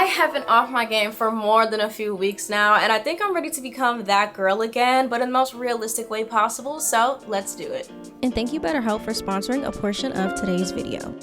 I have been off my game for more than a few weeks now, and I think I'm ready to become that girl again, but in the most realistic way possible, so let's do it. And thank you BetterHelp for sponsoring a portion of today's video.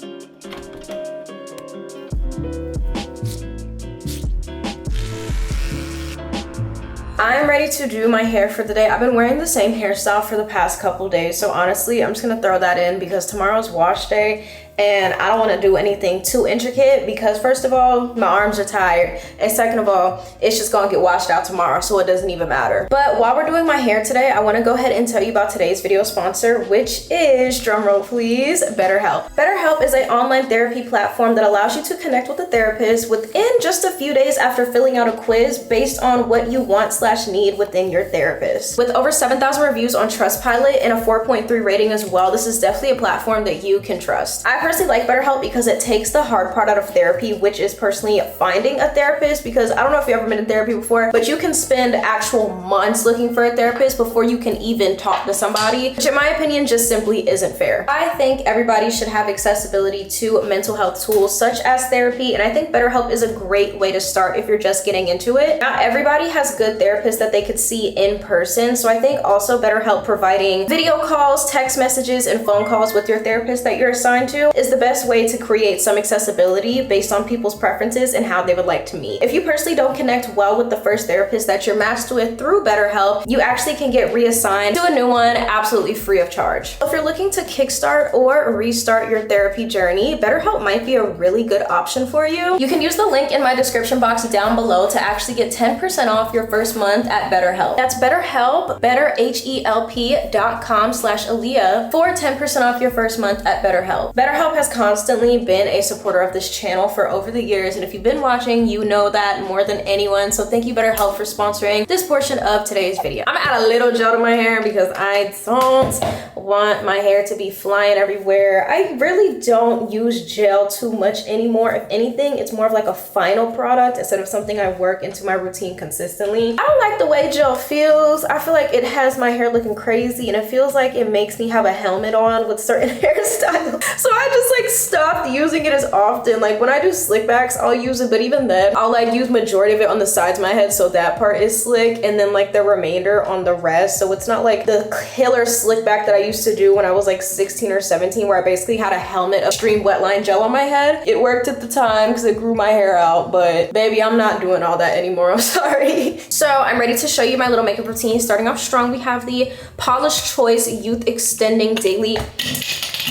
I'm ready to do my hair for the day. I've been wearing the same hairstyle for the past couple days, so honestly, I'm just gonna throw that in because tomorrow's wash day and I don't want to do anything too intricate because first of all, my arms are tired, and second of all, it's just gonna get washed out tomorrow, so it doesn't even matter. But while we're doing my hair today, I want to go ahead and tell you about today's video sponsor, which is, drumroll please, BetterHelp. BetterHelp is an online therapy platform that allows you to connect with a therapist within just a few days after filling out a quiz based on what you want/need within your therapist. With over 7,000 reviews on Trustpilot and a 4.3 rating as well, this is definitely a platform that you can trust. I personally like BetterHelp because it takes the hard part out of therapy, which is personally finding a therapist, because I don't know if you've ever been in therapy before, but you can spend actual months looking for a therapist before you can even talk to somebody, which in my opinion just simply isn't fair. I think everybody should have accessibility to mental health tools such as therapy, and I think BetterHelp is a great way to start if you're just getting into it. Not everybody has good therapists that they could see in person, so I think also BetterHelp providing video calls, text messages, and phone calls with your therapist that you're assigned to is the best way to create some accessibility based on people's preferences and how they would like to meet. If you personally don't connect well with the first therapist that you're matched with through BetterHelp, you actually can get reassigned to a new one absolutely free of charge. If you're looking to kickstart or restart your therapy journey, BetterHelp might be a really good option for you. You can use the link in my description box down below to actually get 10% off your first month at BetterHelp. That's BetterHelp, betterhelp.com/aliyah for 10% off your first month at BetterHelp. BetterHelp has constantly been a supporter of this channel for over the years, and if you've been watching, you know that more than anyone, so thank you BetterHelp for sponsoring this portion of today's video. I'm gonna add a little gel to my hair because I don't want my hair to be flying everywhere. I really don't use gel too much anymore. If anything, it's more of like a final product instead of something I work into my routine consistently. I don't like the way gel feels. I feel like it has my hair looking crazy, and it feels like it makes me have a helmet on with certain hairstyles. So I just like stopped using it as often. Like when I do slick backs, I'll use it, but even then I'll like use majority of it on the sides of my head, so that part is slick, and then like the remainder on the rest, so it's not like the killer slick back that I used to do when I was like 16 or 17, where I basically had a helmet of extreme wetline gel on my head. It worked at the time because it grew my hair out, but baby, I'm not doing all that anymore. I'm sorry. So I'm ready to show you my little makeup routine. Starting off strong, we have the Paula's Choice Youth Extending Daily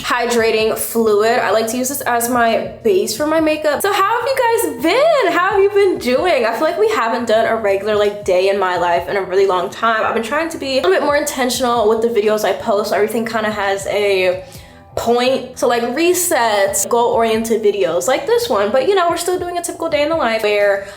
Hydrating Fluid. I like to use this as my base for my makeup. So how have you guys been? How have you been doing? I feel like we haven't done a regular like day in my life in a really long time. I've been trying to be a little bit more intentional with the videos I post. Everything kind of has a point, so like resets, goal-oriented videos like this one, but you know, we're still doing a typical day in the life where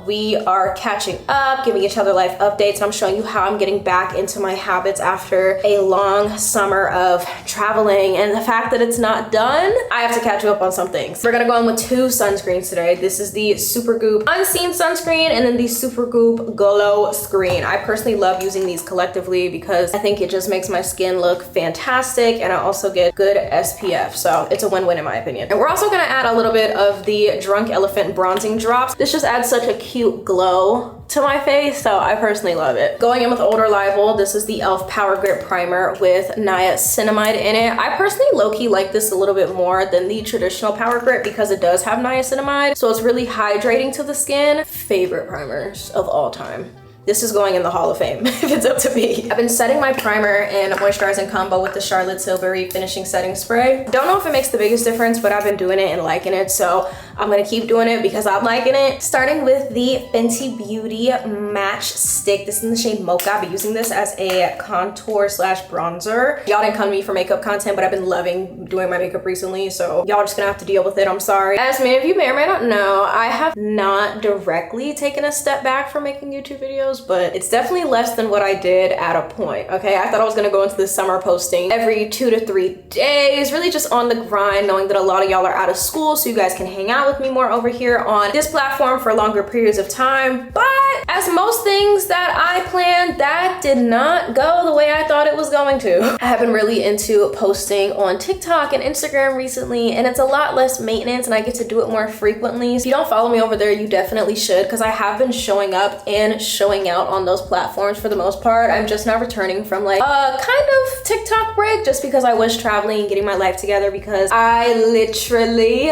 we are catching up, giving each other life updates, and I'm showing you how I'm getting back into my habits after a long summer of traveling, and the fact that it's not done, I have to catch up on some things. We're gonna go in with two sunscreens today. This is the Supergoop Unseen Sunscreen and then the Supergoop Glow Screen. I personally love using these collectively because I think it just makes my skin look fantastic, and I also get good SPF, so it's a win-win in my opinion. And we're also gonna add a little bit of the Drunk Elephant Bronzing Drops. This just adds such a cute glow to my face, so I personally love it. Going in with Old Reliable, this is the e.l.f. Power Grip Primer with niacinamide in it. I personally low-key like this a little bit more than the traditional Power Grip because it does have niacinamide, so it's really hydrating to the skin. Favorite primers of all time. This is going in the Hall of Fame if it's up to me. I've been setting my primer and moisturizing combo with the Charlotte Tilbury Finishing Setting Spray. Don't know if it makes the biggest difference, but I've been doing it and liking it, so I'm gonna keep doing it because I'm liking it. Starting with the Fenty Beauty Match Stick. This is in the shade Mocha. I've been using this as a contour slash bronzer. Y'all didn't come to me for makeup content, but I've been loving doing my makeup recently, so y'all just gonna have to deal with it. I'm sorry. As many of you may or may not know, I have not directly taken a step back from making YouTube videos, views, but it's definitely less than what I did at a point, okay? I thought I was gonna go into the summer posting every 2 to 3 days, really just on the grind, knowing that a lot of y'all are out of school, so you guys can hang out with me more over here on this platform for longer periods of time. But as most things that I planned, that did not go the way I thought it was going to. I have been really into posting on TikTok and Instagram recently, and it's a lot less maintenance and I get to do it more frequently. If you don't follow me over there, you definitely should, because I have been showing up and showing out on those platforms for the most part. I'm just now returning from like a kind of TikTok break just because I was traveling and getting my life together, because I literally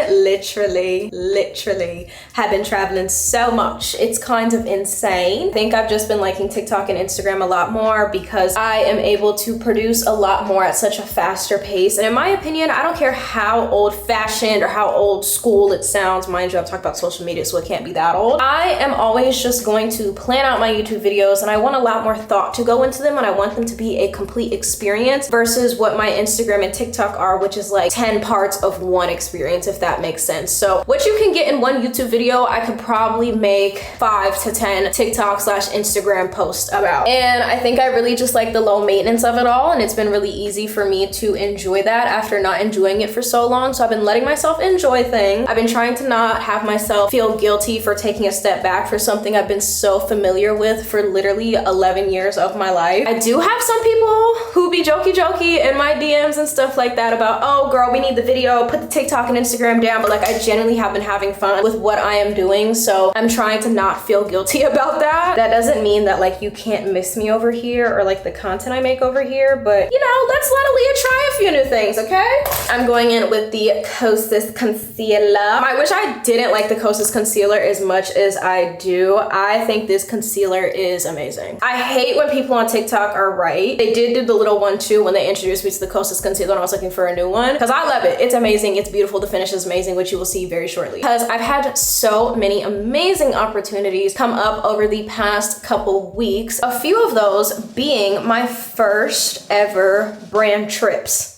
have been traveling so much. It's kind of insane. I think I've just been liking TikTok and Instagram a lot more because I am able to produce a lot more at such a faster pace. And in my opinion, I don't care how old fashioned or how old school it sounds. Mind you, I've talked about social media, so it can't be that old. I am always just going to plan out my YouTube videos, and I want a lot more thought to go into them, and I want them to be a complete experience versus what my Instagram and TikTok are, which is like 10 parts of one experience, if that makes sense. So what you can get in one YouTube video, I could probably make 5 to 10 TikTok / Instagram posts about. And I think I really just like the low maintenance of it all, and it's been really easy for me to enjoy that after not enjoying it for so long. So I've been letting myself enjoy things. I've been trying to not have myself feel guilty for taking a step back for something I've been so familiar with for literally 11 years of my life. I do have some people who be jokey in my DMs and stuff like that about, oh girl, we need the video, put the TikTok and Instagram down, but like I genuinely have been having fun with what I am doing, so I'm trying to not feel guilty about that. That doesn't mean that like you can't miss me over here or like the content I make over here, but you know, let's let Aliyah try a few new things, okay? I'm going in with the Kosas concealer. I wish I didn't like the Kosas concealer as much as I do. I think this concealer is amazing. I hate when people on TikTok are right. They did do the little one too when they introduced me to the Kosas concealer and I was looking for a new one, because I love it. It's amazing, it's beautiful, the finish is amazing, which you will see very shortly. Because I've had so many amazing opportunities come up over the past couple weeks. A few of those being my first ever brand trips.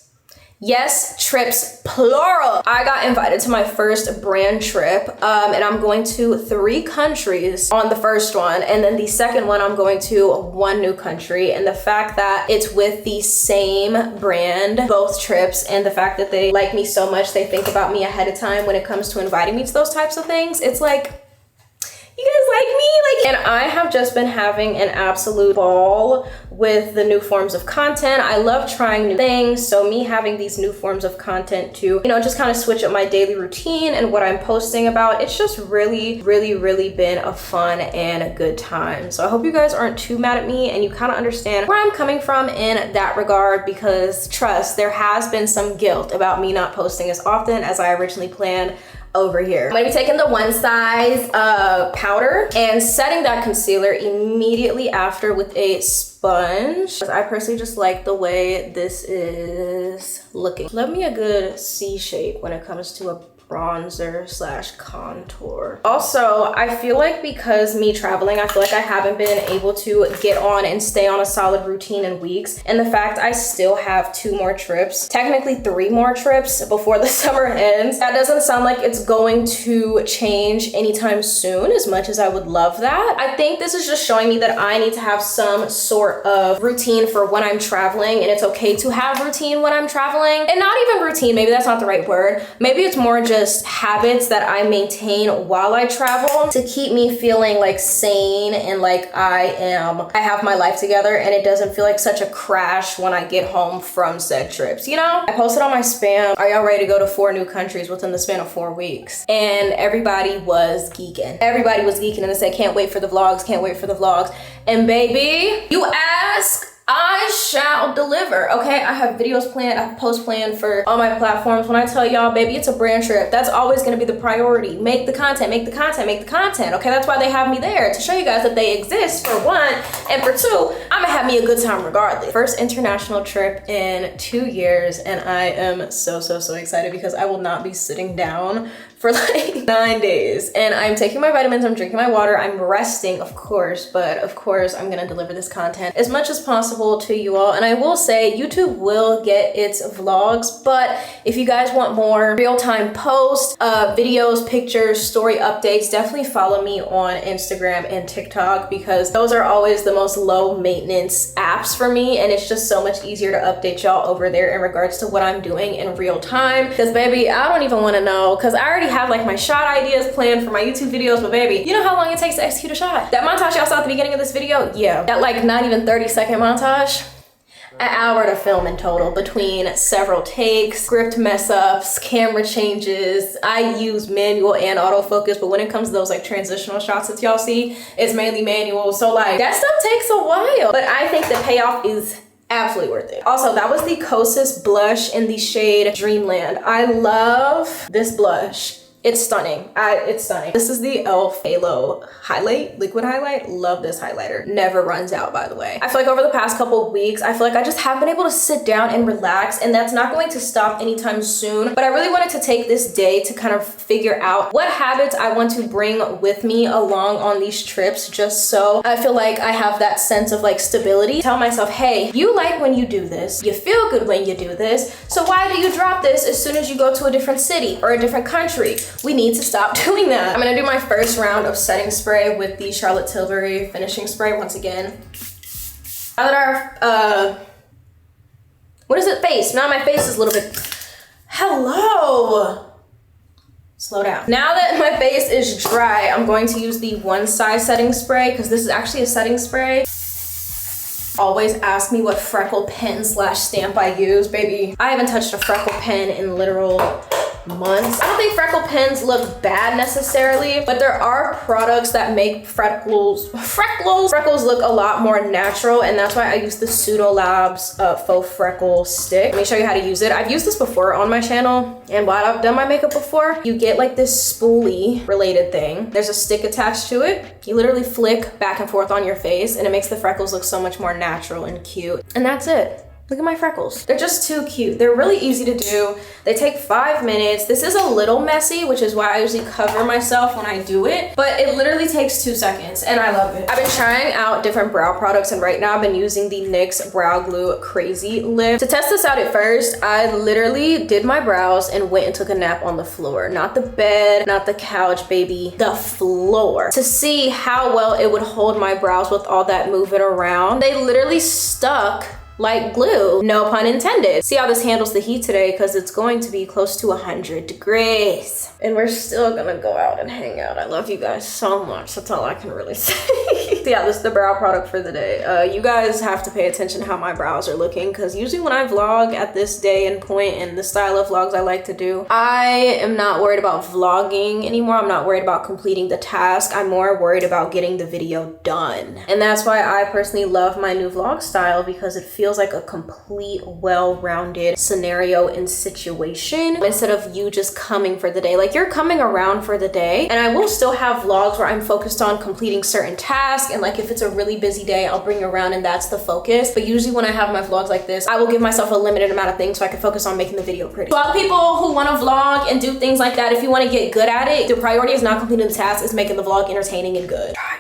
Yes, trips, plural. I got invited to my first brand trip, and I'm going to 3 countries on the first one, and then the second one I'm going to 1 new country. And the fact that it's with the same brand, both trips, and the fact that they like me so much, they think about me ahead of time when it comes to inviting me to those types of things, it's like, you guys like me? And I have just been having an absolute ball with the new forms of content. I love trying new things, so me having these new forms of content to, you know, just kind of switch up my daily routine and what I'm posting about, it's just really been a fun and a good time. So I hope you guys aren't too mad at me and you kind of understand where I'm coming from in that regard, because trust, there has been some guilt about me not posting as often as I originally planned over here. I'm gonna be taking the One Size powder and setting that concealer immediately after with a sponge. I personally just like the way this is looking. Love me a good C shape when it comes to a bronzer / contour. Also, I feel like because me traveling, I feel like I haven't been able to get on and stay on a solid routine in weeks. And the fact I still have 2 more trips, technically 3 more trips before the summer ends, that doesn't sound like it's going to change anytime soon as much as I would love that. I think this is just showing me that I need to have some sort of routine for when I'm traveling, and it's okay to have routine when I'm traveling. And not even routine, maybe that's not the right word. Maybe it's more just habits that I maintain while I travel to keep me feeling like sane and like I have my life together, and it doesn't feel like such a crash when I get home from said trips, you know? I posted on my spam, are y'all ready to go to 4 new countries within the span of 4 weeks? And everybody was geeking. Everybody was geeking and they said, can't wait for the vlogs, can't wait for the vlogs. And baby, you ask, I shall deliver, okay? I have videos planned, I have posts planned for all my platforms. When I tell y'all, baby, it's a brand trip, that's always gonna be the priority. Make the content, make the content, make the content, okay? That's why they have me there, to show you guys that they exist, for 1, and for 2, I'm gonna have me a good time regardless. First international trip in 2 years, and I am so excited because I will not be sitting down for like 9 days, and I'm taking my vitamins, I'm drinking my water, I'm resting, of course, but of course I'm gonna deliver this content as much as possible to you all. And I will say YouTube will get its vlogs, but if you guys want more real-time posts, videos, pictures, story updates, definitely follow me on Instagram and TikTok, because those are always the most low maintenance apps for me, and it's just so much easier to update y'all over there in regards to what I'm doing in real time. Because baby, I don't even want to know, because I already have like my shot ideas planned for my YouTube videos, but baby, you know how long it takes to execute a shot? That montage y'all saw at the beginning of this video, yeah, that like not even 30-second montage, an hour to film in total, between several takes, script mess ups, camera changes. I use manual and autofocus, but when it comes to those like transitional shots that y'all see, it's mainly manual. So like that stuff takes a while, but I think the payoff is absolutely worth it. Also, that was the Kosas blush in the shade Dreamland. I love this blush. It's stunning. It's stunning. This is the e.l.f. Halo highlight, liquid highlight. Love this highlighter. Never runs out, by the way. I feel like over the past couple of weeks, I feel like I just haven't been able to sit down and relax, and that's not going to stop anytime soon. But I really wanted to take this day to kind of figure out what habits I want to bring with me along on these trips, just so I feel like I have that sense of like stability. Tell myself, hey, you like when you do this, you feel good when you do this, so why do you drop this as soon as you go to a different city or a different country? We need to stop doing that. I'm gonna do my first round of setting spray with the Charlotte Tilbury finishing spray once again. Now that our, what is it, face? Now my face is a little bit, hello. Slow down. Now that my face is dry, I'm going to use the One Size setting spray, because this is actually a setting spray. Always ask me what freckle pen / stamp I use. Baby, I haven't touched a freckle pen in literal months. I don't think freckle pens look bad necessarily, but there are products that make freckles look a lot more natural, and that's why I use the Pseudo Labs faux freckle stick. Let me show you how to use it. I've used this before on my channel, and while I've done my makeup before, you get like this spoolie related thing. There's a stick attached to it. You literally flick back and forth on your face, and it makes the freckles look so much more natural and cute. And that's it. Look at my freckles. They're just too cute. They're really easy to do. They take 5 minutes. This is a little messy, which is why I usually cover myself when I do it, but it literally takes 2 seconds, and I love it. I've been trying out different brow products, and right now I've been using the NYX Brow Glue Crazy Lift. To test this out at first, I literally did my brows and went and took a nap on the floor. Not the bed, not the couch, baby, the floor. To see how well it would hold my brows with all that moving around. They literally stuck like glue, no pun intended. See how this handles the heat today, because it's going to be close to 100 degrees. And we're still gonna go out and hang out. I love you guys so much. That's all I can really say. So yeah, this is the brow product for the day. You guys have to pay attention to how my brows are looking, because usually when I vlog at this day and point and the style of vlogs I like to do, I am not worried about vlogging anymore. I'm not worried about completing the task. I'm more worried about getting the video done. And that's why I personally love my new vlog style, because it feels like a complete, well-rounded scenario and situation, instead of you just coming for the day. Like, you're coming around for the day, and I will still have vlogs where I'm focused on completing certain tasks, and like if it's a really busy day, I'll bring you around and that's the focus. But usually when I have my vlogs like this, I will give myself a limited amount of things so I can focus on making the video pretty. So all the people who want to vlog and do things like that, if you want to get good at it, the priority is not completing the task, it's making the vlog entertaining and good. Try.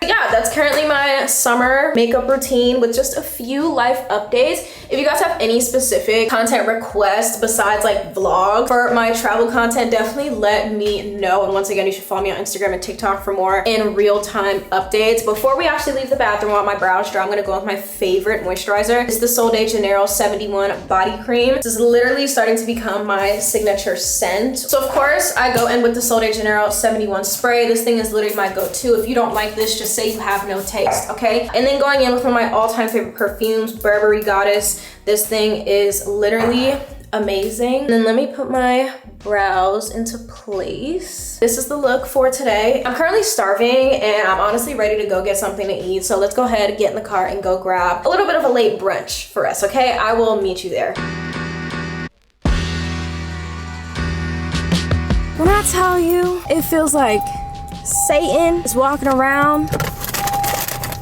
Yeah, that's currently my summer makeup routine with just a few life updates. If you guys have any specific content requests besides like vlog for my travel content, definitely let me know. And once again, you should follow me on Instagram and TikTok for more in real-time updates. Before we actually leave the bathroom while my brows dry, I'm gonna go with my favorite moisturizer. It's the Sol de Janeiro 71 body cream. This is literally starting to become my signature scent. So of course, I go in with the Sol de Janeiro 71 spray. This thing is literally my go-to. If you don't like this, just say you have no taste, okay? And then going in with one of my all-time favorite perfumes, Burberry Goddess. This thing is literally amazing. And then let me put my brows into place. This is the look for today. I'm currently starving, and I'm honestly ready to go get something to eat. So let's go ahead, get in the car, and go grab a little bit of a late brunch for us, okay? I will meet you there. When I tell you, it feels like Satan is walking around,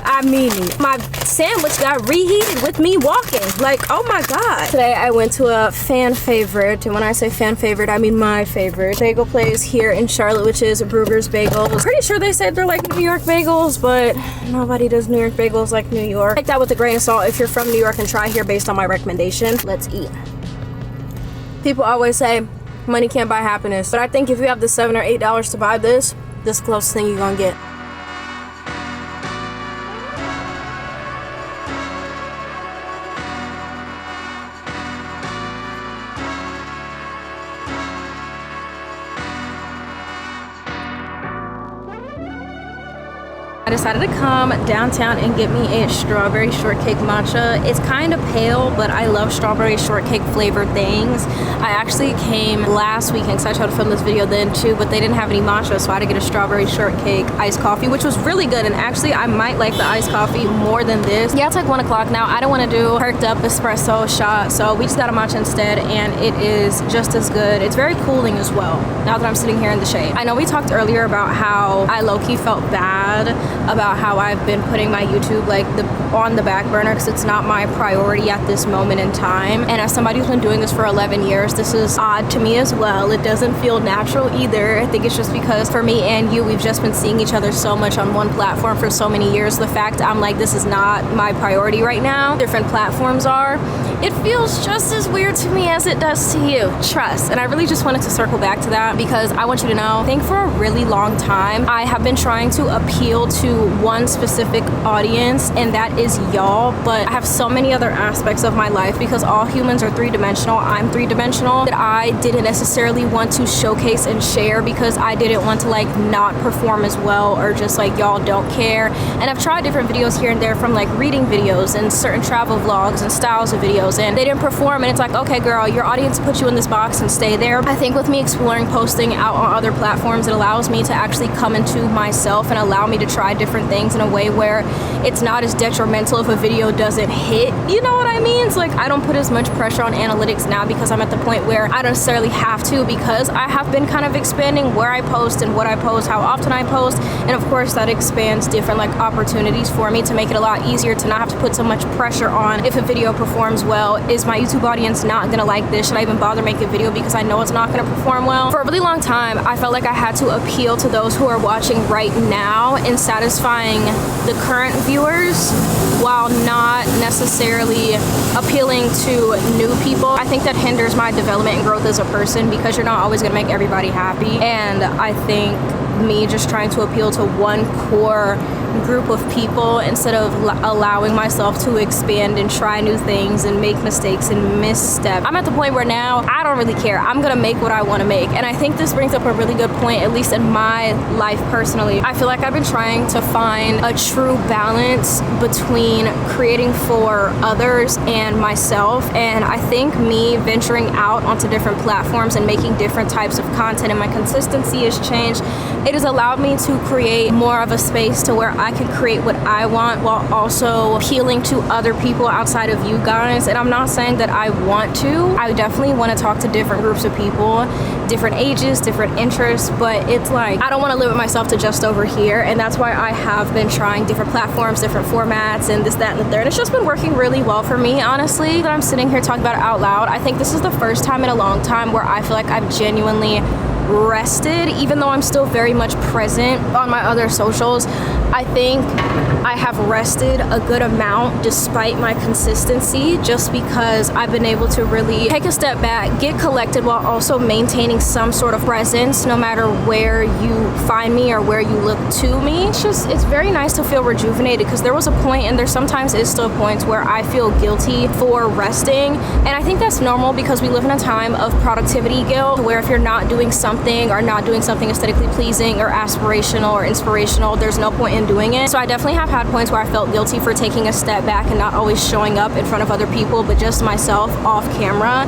I mean it. My sandwich got reheated with me walking. Like, oh my God. Today I went to a fan favorite, and when I say fan favorite, I mean my favorite bagel place here in Charlotte, which is Bruegger's Bagels. Pretty sure they said they're like New York bagels, but nobody does New York bagels like New York. Take that with a grain of salt if you're from New York and try here based on my recommendation. Let's eat. People always say money can't buy happiness, but I think if you have the $7 or $8 to buy this is the closest thing you're gonna get. I decided to come downtown and get me a strawberry shortcake matcha. It's kind of pale, but I love strawberry shortcake flavored things. I actually came last weekend because I tried to film this video then too, but they didn't have any matcha, so I had to get a strawberry shortcake iced coffee, which was really good. And actually, I might like the iced coffee more than this. Yeah, it's like 1 o'clock now. I don't want to do perked up espresso shot, so we just got a matcha instead, and it is just as good. It's very cooling as well, now that I'm sitting here in the shade. I know we talked earlier about how I low-key felt bad about how I've been putting my YouTube like on the back burner because it's not my priority at this moment in time. And as somebody who's been doing this for 11 years, this is odd to me as well. It doesn't feel natural either. I think it's just because for me and you, we've just been seeing each other so much on one platform for so many years. The fact I'm like, this is not my priority right now, different platforms are, it feels just as weird to me as it does to you. Trust. And I really just wanted to circle back to that because I want you to know, I think for a really long time, I have been trying to appeal to one specific audience, and that is y'all. But I have so many other aspects of my life because all humans are three-dimensional. I'm three-dimensional, that I didn't necessarily want to showcase and share because I didn't want to like not perform as well, or just like y'all don't care. And I've tried different videos here and there, from like reading videos and certain travel vlogs and styles of videos, and they didn't perform. And it's like, okay girl, your audience put you in this box and stay there. I think with me exploring posting out on other platforms, it allows me to actually come into myself and allow me to try different things in a way where it's not as detrimental if a video doesn't hit. You know what I mean? It's like I don't put as much pressure on analytics now because I'm at the point where I don't necessarily have to, because I have been kind of expanding where I post and what I post, how often I post, and of course that expands different like opportunities for me to make it a lot easier to not have to put so much pressure on if a video performs well. Is my YouTube audience not gonna like this? Should I even bother making a video because I know it's not gonna perform well? For a really long time, I felt like I had to appeal to those who are watching right now and satisfying the current viewers while not necessarily appealing to new people. I think that hinders my development and growth as a person because you're not always gonna make everybody happy. And I think me just trying to appeal to one core group of people instead of allowing myself to expand and try new things and make mistakes and misstep. I'm at the point where now I don't really care. I'm gonna make what I want to make. And I think this brings up a really good point, at least in my life personally. I feel like I've been trying to find a true balance between creating for others and myself. And I think me venturing out onto different platforms and making different types of content, and my consistency has changed. It has allowed me to create more of a space to where I can create what I want while also appealing to other people outside of you guys. And I'm not saying that I want to. I definitely want to talk to different groups of people, different ages, different interests, but it's like I don't want to limit myself to just over here. And that's why I have been trying different platforms, different formats, and this, that, and the third. It's just been working really well for me, honestly, that I'm sitting here talking about it out loud. I think this is the first time in a long time where I feel like I've genuinely rested, even though I'm still very much present on my other socials. I think I have rested a good amount despite my consistency, just because I've been able to really take a step back, get collected, while also maintaining some sort of presence no matter where you find me or where you look to me. It's very nice to feel rejuvenated, because there was a point, and there sometimes is still points, where I feel guilty for resting. And I think that's normal because we live in a time of productivity guilt, where if you're not doing something or not doing something aesthetically pleasing or aspirational or inspirational, there's no point in doing it. So I definitely have had points where I felt guilty for taking a step back and not always showing up in front of other people, but just myself off camera.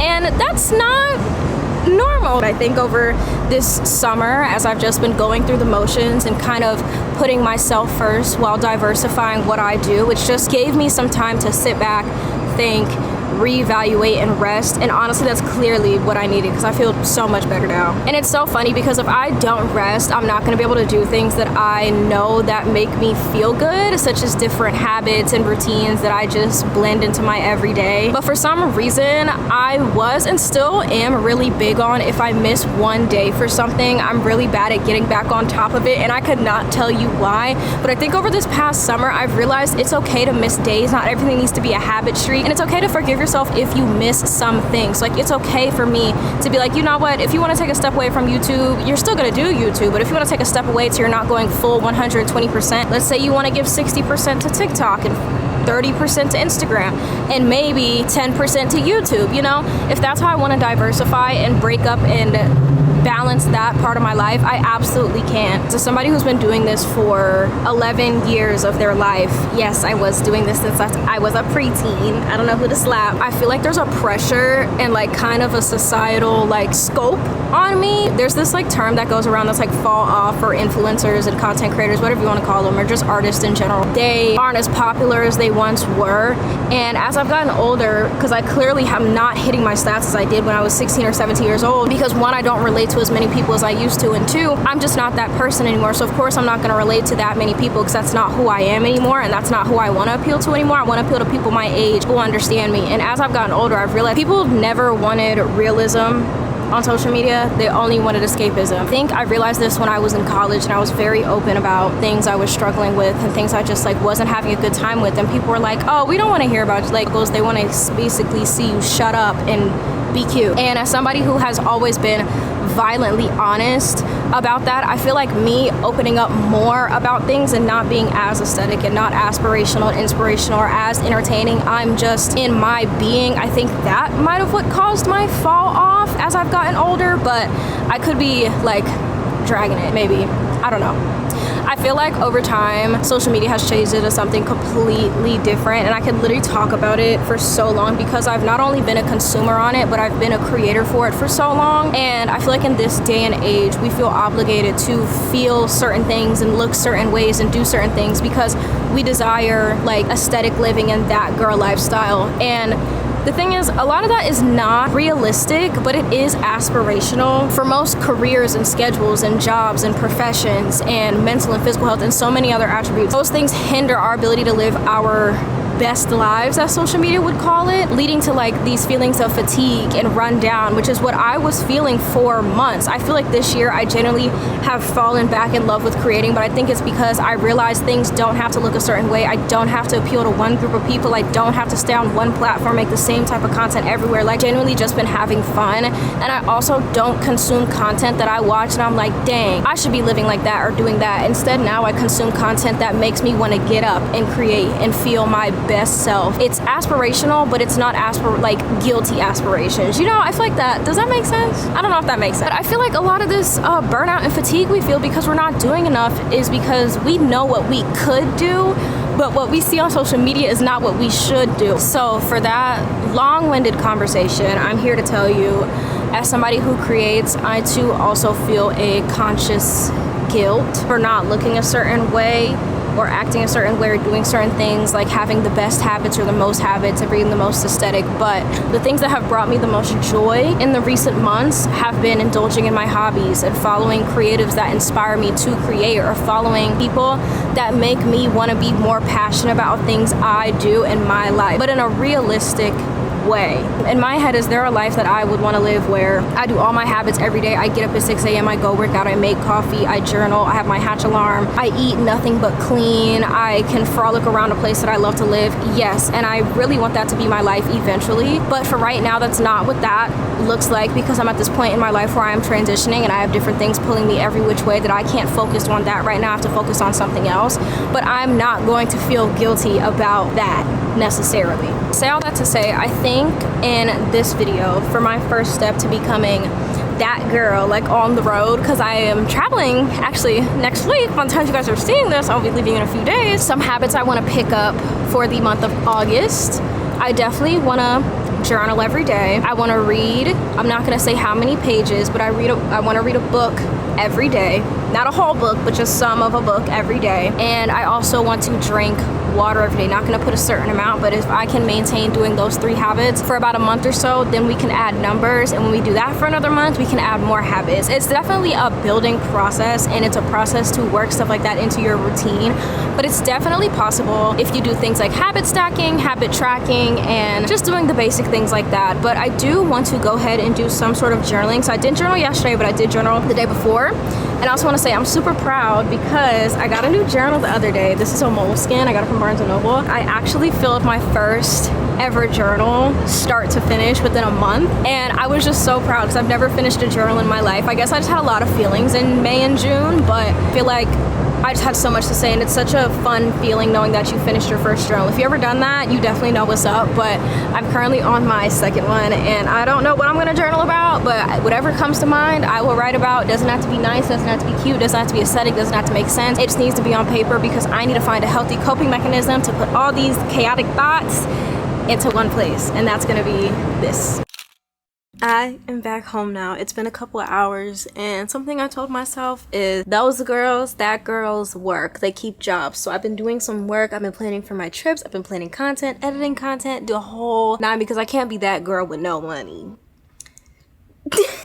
And that's not normal. I think over this summer, as I've just been going through the motions and kind of putting myself first while diversifying what I do, which just gave me some time to sit back, think, reevaluate and rest, and honestly that's clearly what I needed because I feel so much better now. And it's so funny because if I don't rest, I'm not going to be able to do things that I know that make me feel good, such as different habits and routines that I just blend into my everyday. But for some reason, I was and still am really big on, if I miss one day for something, I'm really bad at getting back on top of it, and I could not tell you why. But I think over this past summer, I've realized it's okay to miss days. Not everything needs to be a habit streak, and it's okay to forgive yourself if you miss some things. Like, it's okay for me to be like, you know what, if you want to take a step away from YouTube, you're still going to do YouTube, but if you want to take a step away so you're not going full 120%, let's say you want to give 60% to TikTok and 30% to Instagram and maybe 10% to YouTube, you know? If that's how I want to diversify and break up and balance that part of my life, I absolutely can. So somebody who's been doing this for 11 years of their life, yes, I was doing this since I was a preteen. I don't know who to slap. I feel like there's a pressure and like kind of a societal like scope on me. There's this like term that goes around that's like fall off for influencers and content creators, whatever you want to call them, or just artists in general. They aren't as popular as they once were. And as I've gotten older, because I clearly am not hitting my stats as I did when I was 16 or 17 years old, because one, I don't relate to as many people as I used to, and two, I'm just not that person anymore. So of course I'm not going to relate to that many people because that's not who I am anymore, and that's not who I want to appeal to anymore. I want to appeal to people my age who understand me. And as I've gotten older, I've realized people never wanted realism on social media. They only wanted escapism. I think I realized this when I was in college, and I was very open about things I was struggling with and things I just like wasn't having a good time with, and people were like, oh, we don't want to hear about you. Like, they want to basically see you shut up and be cute. And as somebody who has always been violently honest about that, I feel like me opening up more about things and not being as aesthetic and not aspirational and inspirational or as entertaining, I'm just in my being. I think that might have what caused my fall off as I've gotten older, but I could be like dragging it, maybe. I don't know. I feel like over time, social media has changed into something completely different, and I could literally talk about it for so long because I've not only been a consumer on it, but I've been a creator for it for so long. And I feel like in this day and age, we feel obligated to feel certain things and look certain ways and do certain things because we desire like aesthetic living and that girl lifestyle. And the thing is, a lot of that is not realistic, but it is aspirational for most careers and schedules and jobs and professions and mental and physical health and so many other attributes. Those things hinder our ability to live our best lives, as social media would call it, leading to like these feelings of fatigue and run down, which is what I was feeling for months. I feel like this year I generally have fallen back in love with creating, but I think it's because I realized things don't have to look a certain way. I don't have to appeal to one group of people. I don't have to stay on one platform, make the same type of content everywhere. Like, genuinely just been having fun. And I also don't consume content that I watch and I'm like, dang, I should be living like that or doing that. Instead, now I consume content that makes me want to get up and create and feel my best self. It's aspirational, but it's not like guilty aspirations. You know, I feel like that. Does that make sense? I don't know if that makes sense. But I feel like a lot of this burnout and fatigue we feel because we're not doing enough is because we know what we could do, but what we see on social media is not what we should do. So for that long-winded conversation, I'm here to tell you, as somebody who creates, I too also feel a conscious guilt for not looking a certain way or acting a certain way or doing certain things, like having the best habits or the most habits and being the most aesthetic. But the things that have brought me the most joy in the recent months have been indulging in my hobbies and following creatives that inspire me to create, or following people that make me want to be more passionate about things I do in my life, but in a realistic way. In my head, is there a life that I would want to live where I do all my habits every day? I get up at 6 a.m., I go work out, I make coffee, I journal, I have my hatch alarm, I eat nothing but clean, I can frolic around a place that I love to live. Yes, and I really want that to be my life eventually. But for right now, that's not what that looks like, because I'm at this point in my life where I am transitioning and I have different things pulling me every which way that I can't focus on that right now. I have to focus on something else. But I'm not going to feel guilty about that necessarily. Say all that to say, I think in this video, for my first step to becoming that girl, like on the road, because I am traveling actually next week. By the time you guys are seeing this, I'll be leaving in a few days. Some habits I want to pick up for the month of August. I definitely want to journal every day. I want to read. I'm not going to say how many pages, but I want to read a book every day. Not a whole book, but just some of a book every day. And I also want to drink water every day. Not gonna put a certain amount, but if I can maintain doing those 3 habits for about a month or so, then we can add numbers, and when we do that for another month, we can add more habits. It's definitely a building process, and it's a process to work stuff like that into your routine, but it's definitely possible if you do things like habit stacking, habit tracking, and just doing the basic things like that. But I do want to go ahead and do some sort of journaling. So I didn't journal yesterday, but I did journal the day before. And I also want to say I'm super proud because I got a new journal the other day. This is a moleskin. I got it from Barnes & Noble. I actually filled my first ever journal start to finish within a month, and I was just so proud because I've never finished a journal in my life. I guess I just had a lot of feelings in May and June, but I feel like I just had so much to say, and it's such a fun feeling knowing that you finished your first journal. If you ever done that, you definitely know what's up, but I'm currently on my second one, and I don't know what I'm gonna journal about, but whatever comes to mind, I will write about. It doesn't have to be nice, doesn't have to be cute, doesn't have to be aesthetic, doesn't have to make sense. It just needs to be on paper because I need to find a healthy coping mechanism to put all these chaotic thoughts into one place, and that's gonna be this. I am back home now. It's been a couple of hours, and something I told myself is those girls, that girls work. They keep jobs. So I've been doing some work. I've been planning for my trips. I've been planning content, editing content, do a whole nine because I can't be that girl with no money.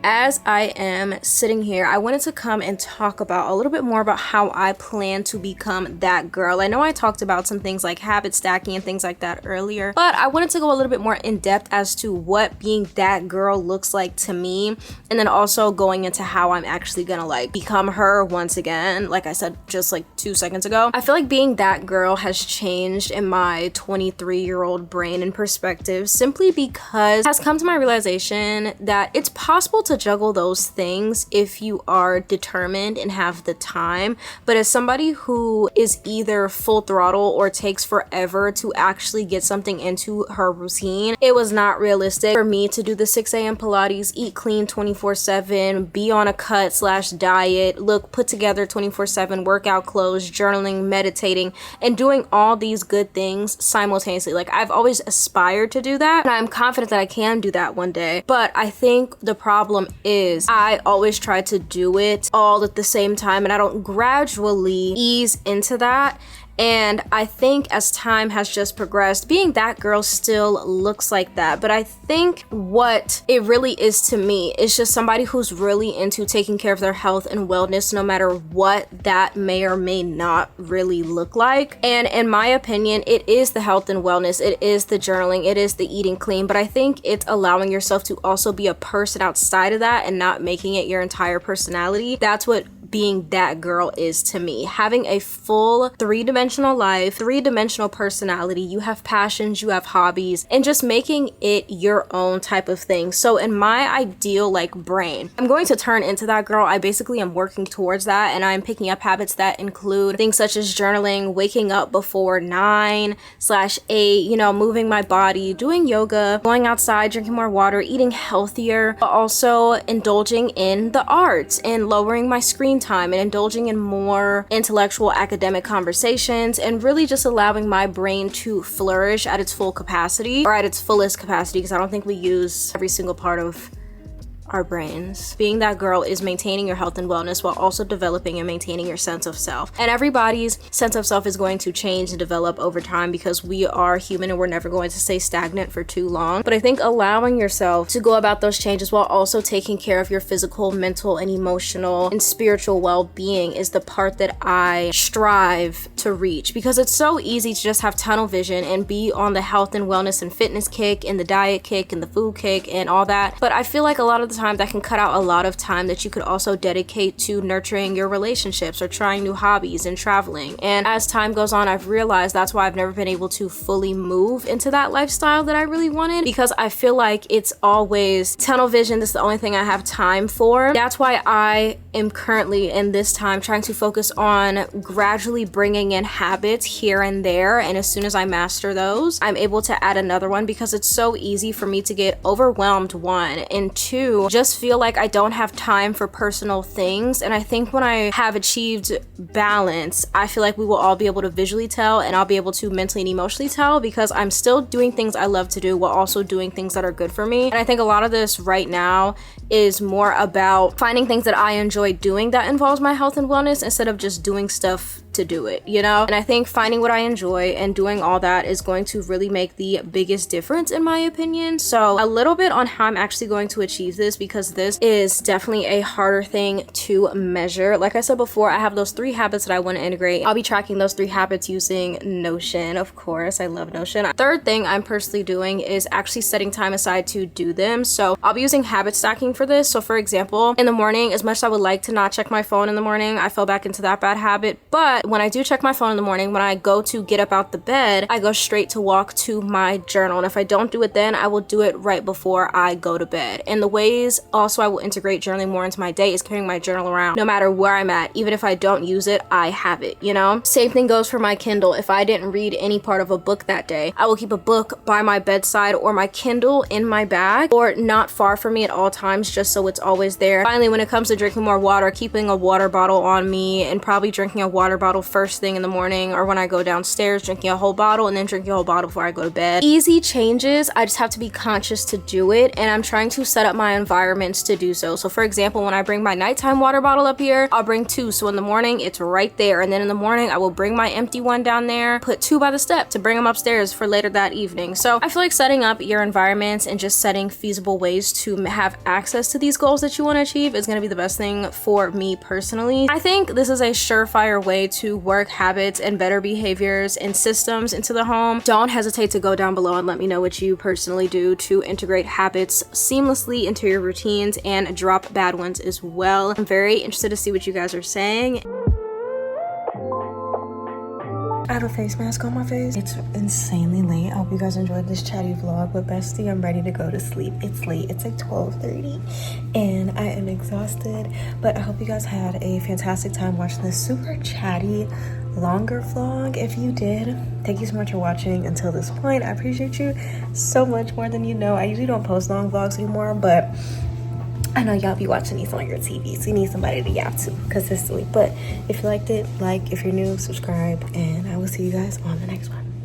As I am sitting here, I wanted to come and talk about a little bit more about how I plan to become that girl. I know I talked about some things like habit stacking and things like that earlier, but I wanted to go a little bit more in depth as to what being that girl looks like to me, and then also going into how I'm actually gonna like become her once again. Like I said just like 2 seconds ago, I feel like being that girl has changed in my 23-year-old brain and perspective simply because it has come to my realization that it's possible to juggle those things if you are determined and have the time. But as somebody who is either full throttle or takes forever to actually get something into her routine, it was not realistic for me to do the 6 a.m. Pilates, eat clean 24/7, be on a cut/diet, look put together 24/7, workout clothes, journaling, meditating, and doing all these good things simultaneously. Like, I've always aspired to do that, and I'm confident that I can do that one day. But I think the problem is I always try to do it all at the same time, and I don't gradually ease into that. And I think as time has just progressed, being that girl still looks like that. But I think what it really is to me is just somebody who's really into taking care of their health and wellness, no matter what that may or may not really look like. And in my opinion, it is the health and wellness, it is the journaling, it is the eating clean. But I think it's allowing yourself to also be a person outside of that and not making it your entire personality. That's what being that girl is to me. Having a full 3-dimensional life, 3-dimensional personality, you have passions, you have hobbies, and just making it your own type of thing. So in my ideal like brain, I'm going to turn into that girl. I basically am working towards that, and I'm picking up habits that include things such as journaling, waking up before 9/8, you know, moving my body, doing yoga, going outside, drinking more water, eating healthier, but also indulging in the arts and lowering my screen time and indulging in more intellectual academic conversations, and really just allowing my brain to flourish at its full capacity, or at its fullest capacity, because I don't think we use every single part of our brains. Being that girl is maintaining your health and wellness while also developing and maintaining your sense of self. And everybody's sense of self is going to change and develop over time because we are human and we're never going to stay stagnant for too long. But I think allowing yourself to go about those changes while also taking care of your physical, mental, and emotional and spiritual well-being is the part that I strive to reach, because it's so easy to just have tunnel vision and be on the health and wellness and fitness kick and the diet kick and the food kick and all that. But I feel like a lot of the time that can cut out a lot of time that you could also dedicate to nurturing your relationships or trying new hobbies and traveling. And as time goes on, I've realized that's why I've never been able to fully move into that lifestyle that I really wanted, because I feel like it's always tunnel vision. This is the only thing I have time for. That's why I am currently in this time trying to focus on gradually bringing in habits here and there, and as soon as I master those, I'm able to add another one, because it's so easy for me to get overwhelmed, one, and two, to just feel like I don't have time for personal things. And I think when I have achieved balance, I feel like we will all be able to visually tell, and I'll be able to mentally and emotionally tell, because I'm still doing things I love to do while also doing things that are good for me. And I think a lot of this right now is more about finding things that I enjoy doing that involves my health and wellness, instead of just doing stuff to do it, you know? And I think finding what I enjoy and doing all that is going to really make the biggest difference in my opinion. So a little bit on how I'm actually going to achieve this, because this is definitely a harder thing to measure. Like I said before, I have those 3 habits that I want to integrate. I'll be tracking those 3 habits using Notion, of course. I love Notion. Third thing I'm personally doing is actually setting time aside to do them. So I'll be using habit stacking for this. So for example, in the morning, as much as I would like to not check my phone in the morning, I fell back into that bad habit. But when I do check my phone in the morning, when I go to get up out the bed, I go straight to walk to my journal. And if I don't do it then, I will do it right before I go to bed. And the ways also I will integrate journaling more into my day is carrying my journal around no matter where I'm at. Even if I don't use it, I have it, you know? Same thing goes for my Kindle. If I didn't read any part of a book that day, I will keep a book by my bedside or my Kindle in my bag or not far from me at all times, just so it's always there. Finally, when it comes to drinking more water, keeping a water bottle on me, and probably drinking a water bottle first thing in the morning, or when I go downstairs, drinking a whole bottle, and then drinking a whole bottle before I go to bed. Easy changes. I just have to be conscious to do it, and I'm trying to set up my environments to do so. So for example, when I bring my nighttime water bottle up here, I'll bring 2. So in the morning, it's right there. And then in the morning, I will bring my empty one down there, put 2 by the step to bring them upstairs for later that evening. So I feel like setting up your environments and just setting feasible ways to have access to these goals that you want to achieve is going to be the best thing for me personally. I think this is a surefire way to work habits and better behaviors and systems into the home. Don't hesitate to go down below and let me know what you personally do to integrate habits seamlessly into your routines and drop bad ones as well. I'm very interested to see what you guys are saying. I have a face mask on my face. It's insanely late. I hope you guys enjoyed this chatty vlog, but bestie, I'm ready to go to sleep. It's late. It's like 12:30 and I am exhausted, but I hope you guys had a fantastic time watching this super chatty longer vlog. If you did, thank you so much for watching until this point. I appreciate you so much, more than you know. I usually don't post long vlogs anymore, but I know y'all be watching these on your TV, so you need somebody to yap to consistently. But if you liked it, like. If you're new, subscribe, and I will see you guys on the next one.